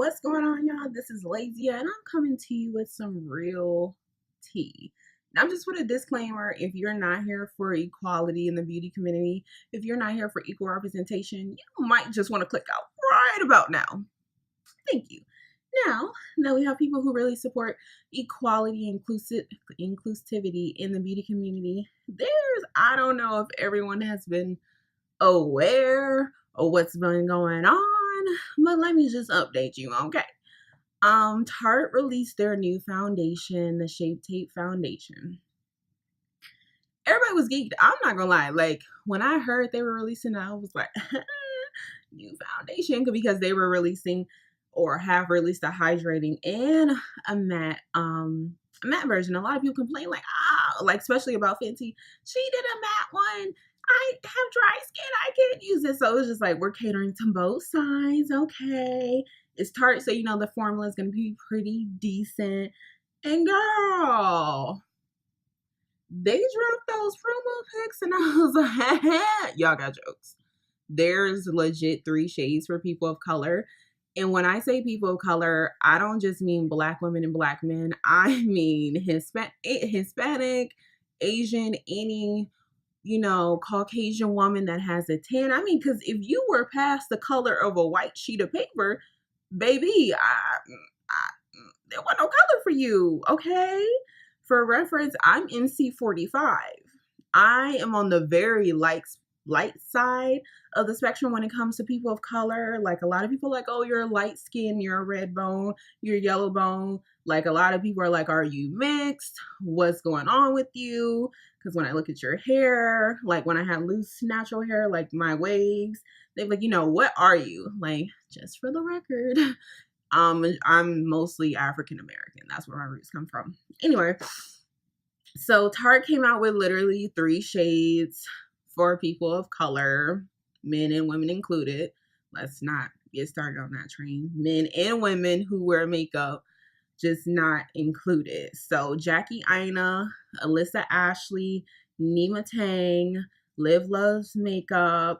What's going on, y'all? This is Lazyeye, and I'm coming to you with some real tea. Now, I'm just with a disclaimer. If you're not here for equality in the beauty community, if you're not here for equal representation, you might just want to click out right about now. Thank you. Now we have people who really support equality and inclusivity in the beauty community. I don't know if everyone has been aware of what's been going on, but let me just update you, okay? Tarte released their new foundation, the Shape Tape Foundation. Everybody was geeked. I'm not gonna lie. Like, when I heard they were releasing it, I was like, new foundation, because they were releasing or have released a hydrating and a matte version. A lot of people complain like especially about Fenty. She did a matte one. I have dry skin. I can't use it. So it was just like, we're catering to both sides. Okay. It's Tarte, so you know the formula is going to be pretty decent. And girl, they dropped those promo pics and I was like, y'all got jokes. There's legit 3 shades for people of color. And when I say people of color, I don't just mean black women and black men. I mean Hispanic, Asian, any, Caucasian woman that has a tan. I mean, because if you were past the color of a white sheet of paper, baby, there was no color for you, okay? For reference, I'm NC45. I am on the very light side of the spectrum when it comes to people of color. Like, a lot of people are like, oh, you're light skin, you're a red bone, you're yellow bone. Like, a lot of people are like, are you mixed? What's going on with you? Because when I look at your hair, like when I have loose natural hair, like my waves, they're like, what are you? Like, just for the record, I'm mostly African American. That's where my roots come from. Anyway, so Tarte came out with literally 3 shades for people of color, men and women included. Let's not get started on that train. Men and women who wear makeup, just not included. So Jackie Aina, Alyssa Ashley, Nima Tang, Liv Loves Makeup,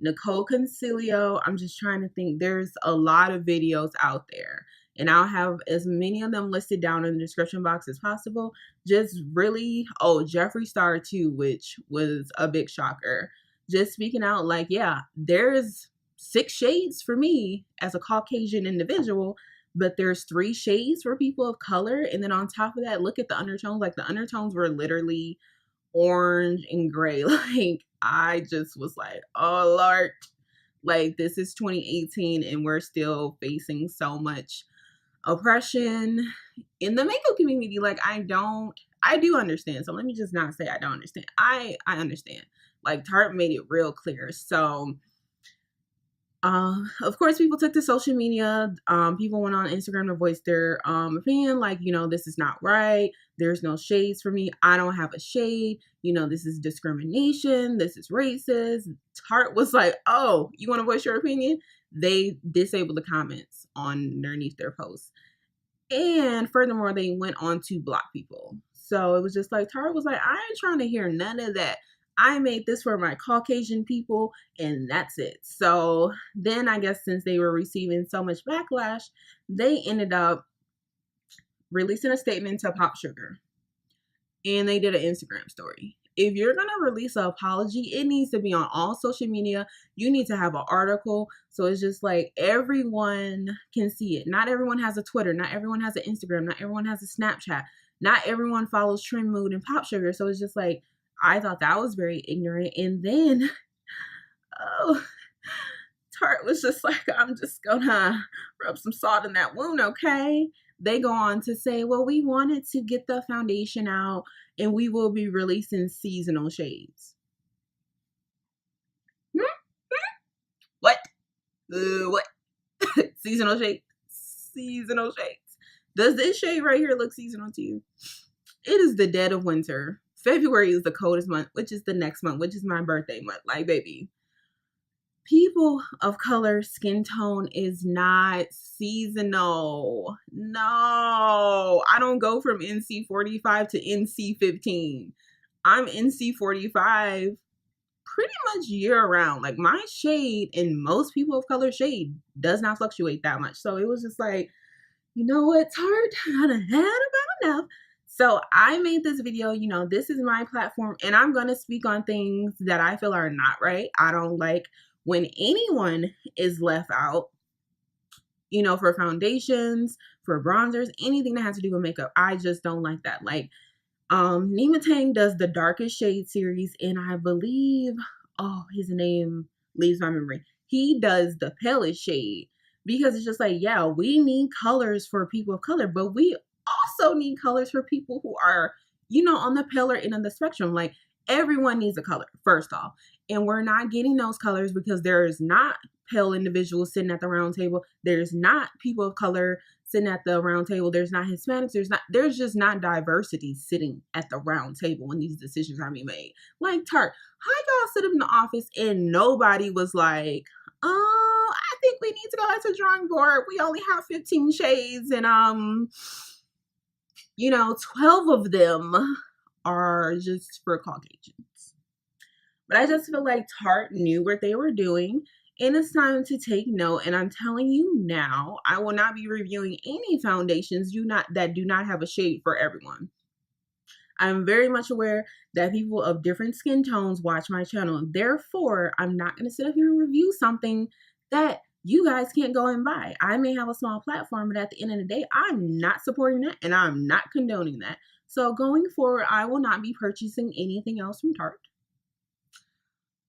Nicole Concilio. I'm just trying to think. There's a lot of videos out there, and I'll have as many of them listed down in the description box as possible. Just really, Jeffree Star too, which was a big shocker. Just speaking out, like, yeah, there's 6 shades for me as a Caucasian individual, but there's 3 shades for people of color. And then on top of that, look at the undertones. Like, the undertones were literally orange and gray. Like, I just was like, oh Lord, like, this is 2018 and we're still facing so much oppression in the makeup community. Like, I do understand. So let me just not say I don't understand. I understand. Like, Tarte made it real clear. So of course, people took to social media. People went on Instagram to voice their opinion, like, this is not right. There's no shades for me. I don't have a shade. This is discrimination. This is racist. Tarte was like, oh, you want to voice your opinion? They disabled the comments underneath their posts. And furthermore, they went on to block people. So it was just like, Tarte was like, I ain't trying to hear none of that. I made this for my Caucasian people, and that's it. So then I guess since they were receiving so much backlash, they ended up releasing a statement to Pop Sugar. And they did an Instagram story. If you're going to release an apology, it needs to be on all social media. You need to have an article. So it's just like everyone can see it. Not everyone has a Twitter. Not everyone has an Instagram. Not everyone has a Snapchat. Not everyone follows Trend Mood and Pop Sugar. So it's just like, I thought that was very ignorant. And then, Tarte was just like, I'm just gonna rub some salt in that wound, okay? They go on to say, well, we wanted to get the foundation out and we will be releasing seasonal shades. What? What? Seasonal shades? Seasonal shades. Does this shade right here look seasonal to you? It is the dead of winter. February is the coldest month, which is the next month, which is my birthday month. Like, baby, people of color skin tone is not seasonal. No, I don't go from NC45 to NC15. I'm NC45 pretty much year round. Like my shade and most people of color shade does not fluctuate that much. So it was just like, you know what, Tarte, I done had about enough. So I made this video. You know, this is my platform, and I'm going to speak on things that I feel are not right. I don't like when anyone is left out, you know, for foundations, for bronzers, anything that has to do with makeup. I just don't like that. Like, Nima Tang does the darkest shade series, and I believe, oh, his name leaves my memory. He does the palest shade, because it's just like, yeah, we need colors for people of color, but we also need colors for people who are, you know, on the paler end of the spectrum. Like, everyone needs a color, first off. And we're not getting those colors because there's not pale individuals sitting at the round table. There's not people of color sitting at the round table. There's not Hispanics. There's just not diversity sitting at the round table when these decisions are being made. Like, Tarte, how y'all sit in the office and nobody was like, oh, I think we need to go back to the drawing board. We only have 15 shades, and you know, 12 of them are just for Caucasians. But I just feel like Tarte knew what they were doing, and it's time to take note. And I'm telling you now, I will not be reviewing any foundations that do not have a shade for everyone. I'm very much aware that people of different skin tones watch my channel. Therefore, I'm not going to sit up here and review something that you guys can't go and buy. I may have a small platform, but at the end of the day, I'm not supporting that, and I'm not condoning that. So going forward, I will not be purchasing anything else from Tarte.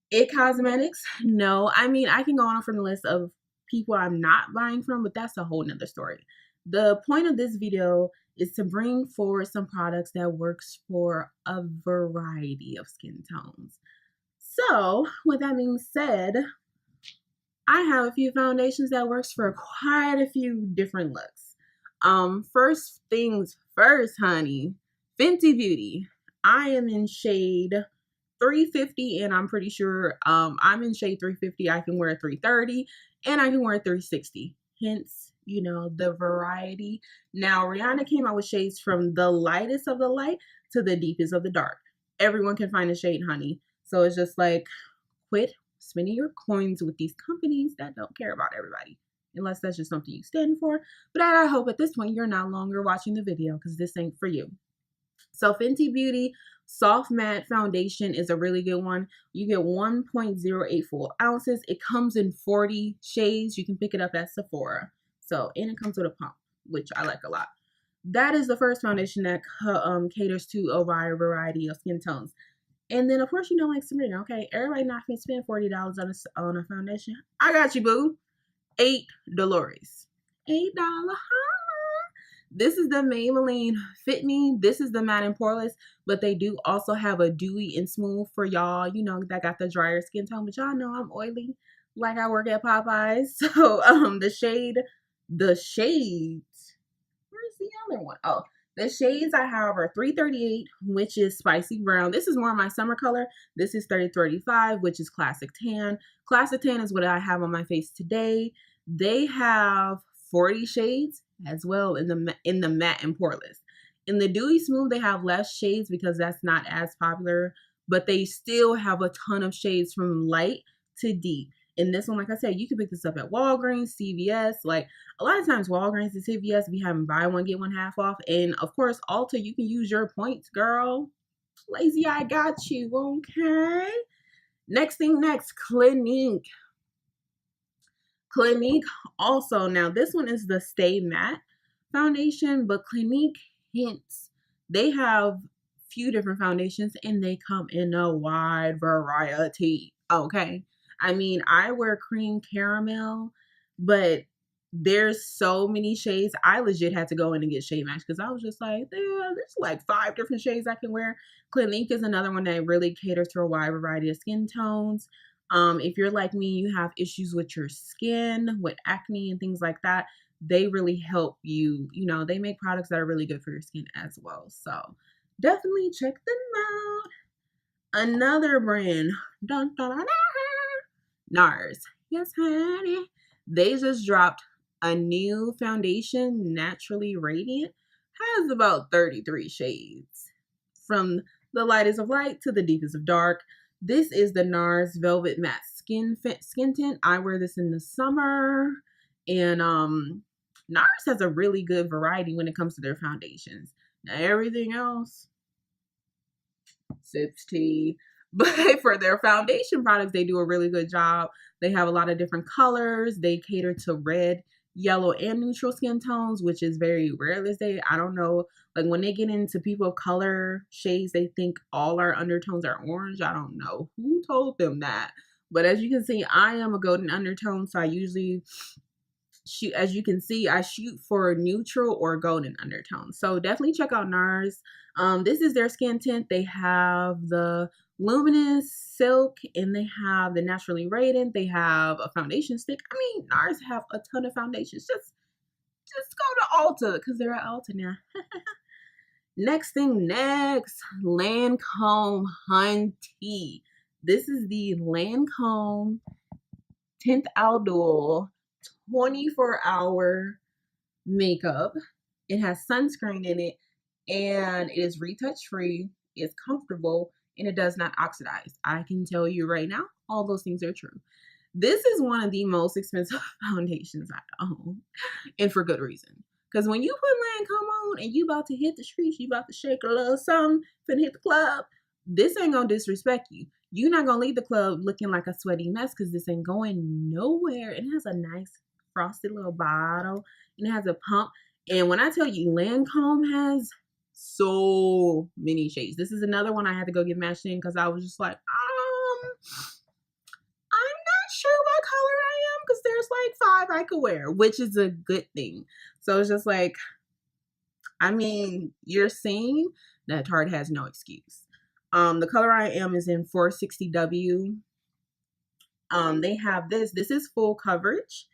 It Cosmetics, no. I mean, I can go on from the list of people I'm not buying from, but that's a whole nother story. The point of this video is to bring forward some products that works for a variety of skin tones. So, with that being said, I have a few foundations that works for quite a few different looks. First things first, honey, Fenty Beauty. I am in shade 350, and I'm pretty sure I'm in shade 350. I can wear a 330, and I can wear a 360. Hence, you know, the variety. Now, Rihanna came out with shades from the lightest of the light to the deepest of the dark. Everyone can find a shade, honey. So it's just like, quit spending your coins with these companies that don't care about everybody, unless that's just something you stand for. But I hope at this point you're no longer watching the video, because this ain't for you. So Fenty Beauty Soft Matte Foundation is a really good one. You get 1.08 full ounces. It comes in 40 shades. You can pick it up at Sephora. So, and it comes with a pump, which I like a lot. That is the first foundation that caters to a wide variety of skin tones. And then, of course, you know, like Sabrina, okay, everybody not going to spend $40 on a foundation. I got you, boo. 8 Dolores. $8. This is the Maybelline Fit Me. This is the matte and poreless, but they do also have a dewy and smooth for y'all, you know, that got the drier skin tone. But y'all know I'm oily, like I work at Popeyes. So the shades, where's the other one? Oh, the shades I have are 338, which is spicy brown. This is more of my summer color. This is 3035, which is classic tan. Classic tan is what I have on my face today. They have 40 shades as well in the matte and poreless. In the dewy smooth, they have less shades because that's not as popular, but they still have a ton of shades from light to deep. In this one, like I said, you can pick this up at Walgreens, CVS. Like, a lot of times Walgreens and CVS be having buy one, get one half off. And of course, Ulta, you can use your points, girl. Lazyeye got you, okay? Next, Clinique. Clinique also, now this one is the Stay Matte foundation, but Clinique hints, they have few different foundations and they come in a wide variety, okay? I mean, I wear cream caramel, but there's so many shades. I legit had to go in and get shade match because I was just like, yeah, there's like 5 different shades I can wear. Clinique is another one that really caters to a wide variety of skin tones. If you're like me, you have issues with your skin, with acne and things like that, they really help you. You know, they make products that are really good for your skin as well. So definitely check them out. Another brand, dun, dun, dun, dun, NARS. Yes, honey. They just dropped a new foundation, Naturally Radiant. Has about 33 shades. From the lightest of light to the deepest of dark. This is the NARS Velvet Matte Skin Tint. I wear this in the summer, and NARS has a really good variety when it comes to their foundations. Now everything else sips tea. But for their foundation products, they do a really good job. They have a lot of different colors. They cater to red, yellow, and neutral skin tones, which is very rare these days. I don't know. Like when they get into people of color shades, they think all our undertones are orange. I don't know who told them that. But as you can see, I am a golden undertone. So I usually shoot, as you can see, I shoot for neutral or golden undertones. So definitely check out NARS. This is their skin tint. They have the luminous silk and they have the naturally radiant. They have a foundation stick. I mean, NARS have a ton of foundations. Just go to Ulta because they're at Ulta now. Next, Lancome Hunty. This is the Lancome Tint Outdoor 24-hour makeup. It has sunscreen in it and it is retouch free, it's comfortable, and it does not oxidize. I can tell you right now, all those things are true. This is one of the most expensive foundations I own, and for good reason. Because when you put Lancome on and you about to hit the streets, you about to shake a little something, finna hit the club, this ain't gonna disrespect you. You're not gonna leave the club looking like a sweaty mess because this ain't going nowhere. It has a nice frosted little bottle and it has a pump. And when I tell you, Lancome has so many shades. This is another one I had to go get matched in because I was just like, I'm not sure what color I am because there's like 5 I could wear, which is a good thing. So it's just like, I mean, you're seeing that Tarte has no excuse. The color I am is in 460W. They have this. This is full coverage.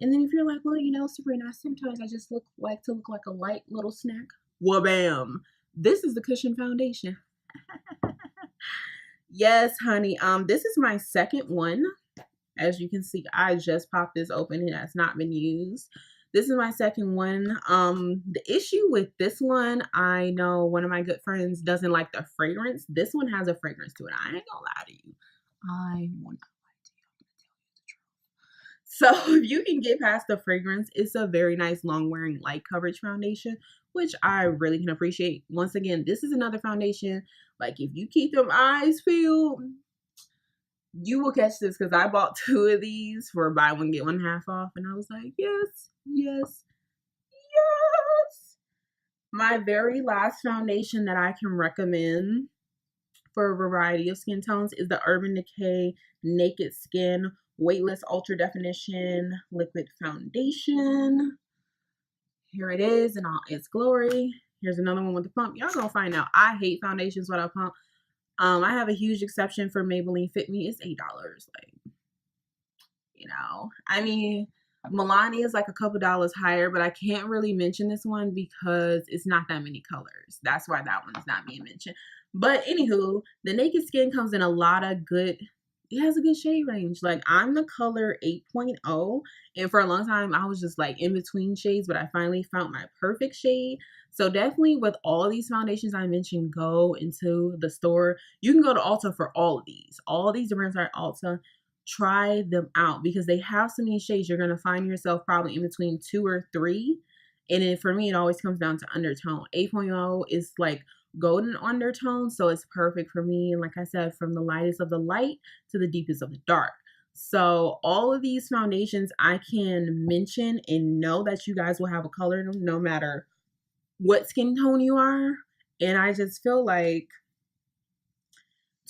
And then if you're like, well, you know, Sabrina, sometimes I just like to look like a light little snack. Well, bam. This is the cushion foundation. Yes, honey. This is my second one. As you can see, I just popped this open. It has not been used. This is my second one. The issue with this one, I know one of my good friends doesn't like the fragrance. This one has a fragrance to it. I ain't gonna lie to you. I will not lie to you. I'm gonna tell you the truth. So if you can get past the fragrance, it's a very nice long wearing light coverage foundation, which I really can appreciate. Once again, this is another foundation. Like if you keep them eyes peeled, you will catch this because I bought 2 of these for buy one get one half off, and I was like, yes, yes, yes. My very last foundation that I can recommend for a variety of skin tones is the Urban Decay Naked Skin Weightless Ultra Definition Liquid Foundation. Here it is in all its glory. Here's another one with the pump. Y'all gonna find out. I hate foundations without pump. I have a huge exception for Maybelline Fit Me. It's $8. Like, you know, I mean, Milani is like a couple dollars higher, but I can't really mention this one because it's not that many colors. That's why that one's not being mentioned. But anywho, the Naked Skin comes in a lot of good, it has a good shade range. Like I'm the color 8.0, and for a long time I was just like in between shades, but I finally found my perfect shade. So definitely with all of these foundations I mentioned, go into the store. You can go to Ulta for all of these. All of these brands are at Ulta. Try them out because they have so many shades. You're going to find yourself probably in between 2 or 3. And then for me, it always comes down to undertone. 8.0 is like golden undertone, so it's perfect for me. And like I said, from the lightest of the light to the deepest of the dark. So all of these foundations I can mention and know that you guys will have a color in them no matter what skin tone you are. And I just feel like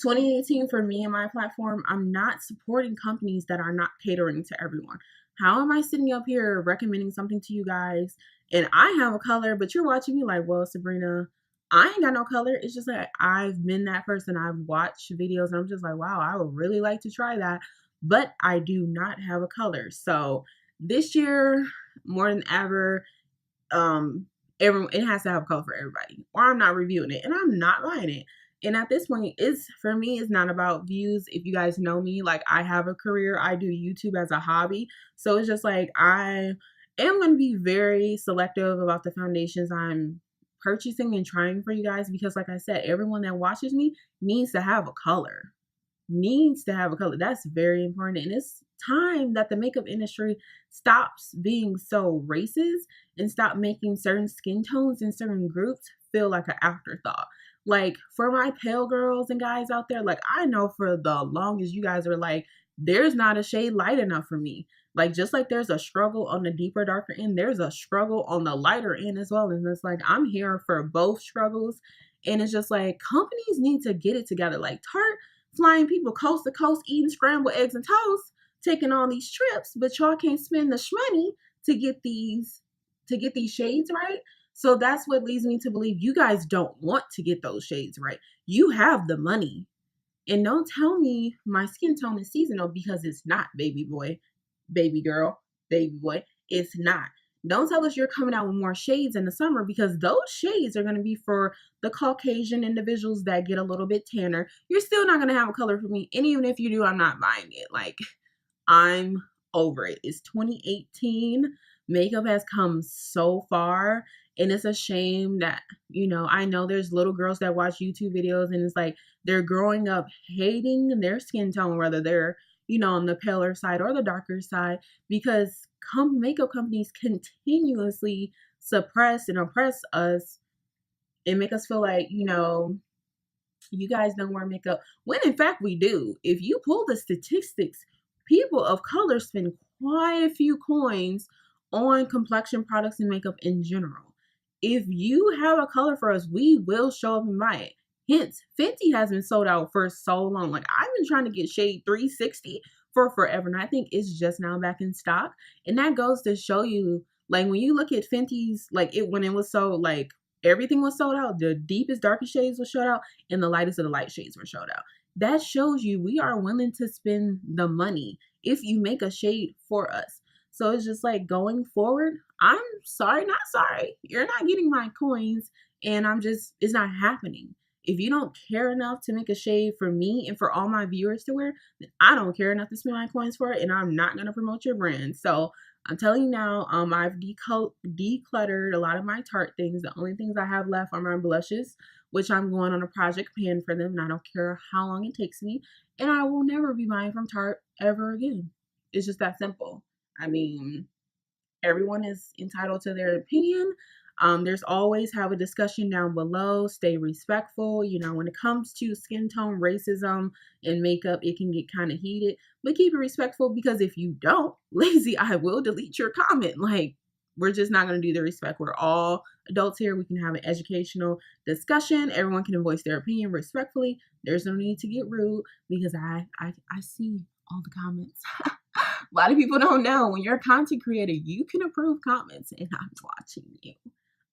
2018 for me and my platform, I'm not supporting companies that are not catering to everyone. How am I sitting up here recommending something to you guys and I have a color, but you're watching me like, well, Sabrina, I ain't got no color. It's just like I've been that person. I've watched videos and I'm just like, wow, I would really like to try that, but I do not have a color. So this year, more than ever, it has to have a color for everybody, or I'm not reviewing it and I'm not buying it. And at this point, for me, it's not about views. If you guys know me, like I have a career, I do YouTube as a hobby. So it's just like I am going to be very selective about the foundations I'm purchasing and trying for you guys because like I said, everyone that watches me needs to have a color. needs to have a color. That's very important. And it's time that the makeup industry stops being so racist and stop making certain skin tones and certain groups feel like an afterthought. Like for my pale girls and guys out there, like I know for the longest you guys were like, there's not a shade light enough for me. Like just like there's a struggle on the deeper, darker end, there's a struggle on the lighter end as well. And it's like I'm here for both struggles. And it's just like companies need to get it together. Like Tarte flying people coast to coast, eating scrambled eggs and toast, taking all these trips, but y'all can't spend the shmoney to get these shades right. So that's what leads me to believe you guys don't want to get those shades right. You have the money. And don't tell me my skin tone is seasonal because it's not, baby boy, baby girl, baby boy. It's not. Don't tell us you're coming out with more shades in the summer because those shades are going to be for the Caucasian individuals that get a little bit tanner. You're still not going to have a color for me. And even if you do, I'm not buying it. Like, I'm over it. It's 2018. Makeup has come so far. And it's a shame that, you know, I know there's little girls that watch YouTube videos and it's like they're growing up hating their skin tone, whether they're, you know, on the paler side or the darker side, because makeup companies continuously suppress and oppress us and make us feel like, you know, you guys don't wear makeup, when in fact we do. If you pull the statistics, people of color spend quite a few coins on complexion products and makeup in general. If you have a color for us, we will show up and buy it. Hence, Fenty has been sold out for so long. Like, I've been trying to get shade 360 for forever, and I think it's just now back in stock. And that goes to show you, like, when you look at Fenty's, like, when it was so, like, everything was sold out. The deepest, darkest shades were sold out, and the lightest of the light shades were sold out. That shows you we are willing to spend the money if you make a shade for us. So it's just like going forward, I'm sorry, not sorry. You're not getting my coins, and it's not happening. If you don't care enough to make a shade for me and for all my viewers to wear, then I don't care enough to spend my coins for it, and I'm not going to promote your brand. So I'm telling you now, I've decluttered a lot of my Tarte things. The only things I have left are my blushes, which I'm going on a project pan for them, and I don't care how long it takes me. And I will never be buying from Tarte ever again. It's just that simple. I mean, everyone is entitled to their opinion. There's always have a discussion down below. Stay respectful. You know, when it comes to skin tone, racism, and makeup, it can get kind of heated. But keep it respectful, because if you don't, Lazyeye will delete your comment. Like, we're just not going to do the respect. We're all adults here. We can have an educational discussion. Everyone can voice their opinion respectfully. There's no need to get rude, because I see all the comments. A lot of people don't know, when you're a content creator, you can approve comments, and I'm watching you.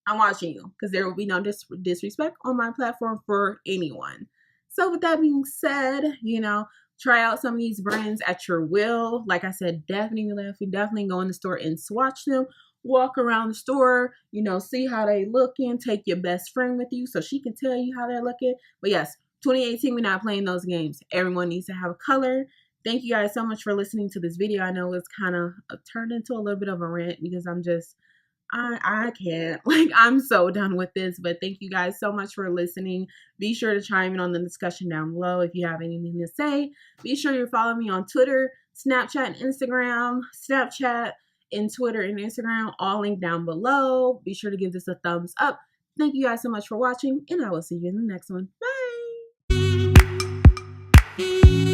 I'm watching you, because there will be no disrespect on my platform for anyone. So with that being said, you know, try out some of these brands at your will. Like I said, definitely go in the store and swatch them. Walk around the store, you know, see how they looking. Take your best friend with you so she can tell you how they're looking. But yes, 2018, we're not playing those games. Everyone needs to have a color. Thank you guys so much for listening to this video. I know it's kind of turned into a little bit of a rant, because I'm just, I can't. Like, I'm so done with this. But thank you guys so much for listening. Be sure to chime in on the discussion down below if you have anything to say. Be sure you follow me on Twitter, Snapchat, and Instagram. Snapchat and Twitter and Instagram, all linked down below. Be sure to give this a thumbs up. Thank you guys so much for watching, and I will see you in the next one. Bye!